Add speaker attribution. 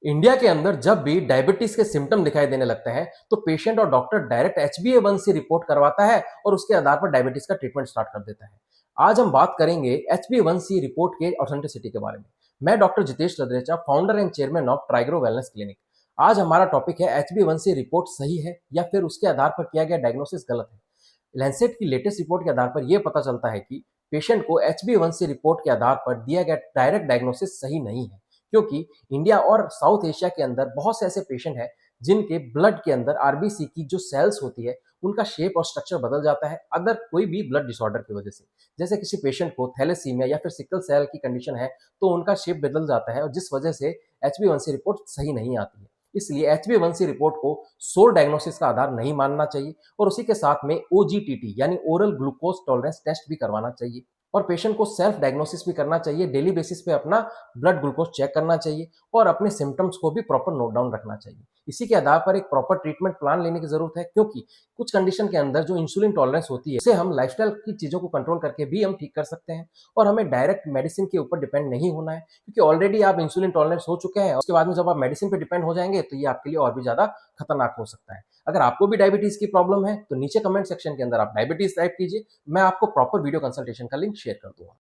Speaker 1: India के अंदर जब भी डायबिटीज के सिम्टम दिखाई देने लगते हैं तो पेशेंट और डॉक्टर डायरेक्ट HbA1c रिपोर्ट करवाता है और उसके आधार पर डायबिटीज का ट्रीटमेंट स्टार्ट कर देता है। आज हम बात करेंगे HbA1c रिपोर्ट के ऑथेंटिसिटी के बारे में। मैं doctor Jitesh Radrecha, founder and chairman of Trigrow wellness clinic. आज हमारा टॉपिक है HbA1c रिपोर्ट सही है या फिर उसके आधार पर किया गया डायग्नोसिस गलत है। लैंसेट की लेटेस्ट रिपोर्ट के आधार पर यह पता चलता है कि पेशेंट को HbA1c रिपोर्ट के आधार पर दिया गया डायरेक्ट डायग्नोसिस सही नहीं है, क्योंकि इंडिया और साउथ एशिया के अंदर बहुत से ऐसे पेशेंट हैं जिनके ब्लड के अंदर आरबीसी की जो सेल्स होती है उनका शेप और स्ट्रक्चर बदल जाता है अगर कोई भी ब्लड डिसऑर्डर की वजह से। जैसे किसी पेशेंट को थैलेसीमिया या फिर सिकल सेल की कंडीशन है तो उनका शेप बदल जाता है और जिस वजह से HbA1c रिपोर्ट सही नहीं आती है। इसलिए HbA1c रिपोर्ट को सोल डायग्नोसिस का आधार नहीं मानना चाहिए और उसी के साथ में OGTT यानी ओरल ग्लूकोज टॉलरेंस टेस्ट भी करवाना चाहिए और पेशेंट को सेल्फ डायग्नोसिस भी करना चाहिए। डेली बेसिस पे अपना ब्लड ग्लूकोज चेक करना चाहिए और अपने सिम्टम्स को भी प्रॉपर नोट डाउन रखना चाहिए। इसी के आधार पर एक प्रॉपर ट्रीटमेंट प्लान लेने की जरूरत है, क्योंकि कुछ कंडीशन के अंदर जो इंसुलिन टॉलरेंस होती है उसे हम लाइफस्टाइल की चीजों को कंट्रोल करके भी हम ठीक कर सकते हैं और हमें डायरेक्ट मेडिसिन के ऊपर डिपेंड नहीं होना है, क्योंकि ऑलरेडी आप इंसुलिन टॉलरेंस हो चुके हैं। उसके बाद में जब आप मेडिसिन पे डिपेंड हो जाएंगे तो ये आपके लिए और भी ज्यादा खतरनाक हो सकता है। अगर आपको भी डायबिटीज की प्रॉब्लम है तो नीचे कमेंट सेक्शन के अंदर आप डायबिटीज टाइप कीजिए, मैं आपको प्रॉपर वीडियो कंसल्टेशन का लिंक शेयर कर दूंगा।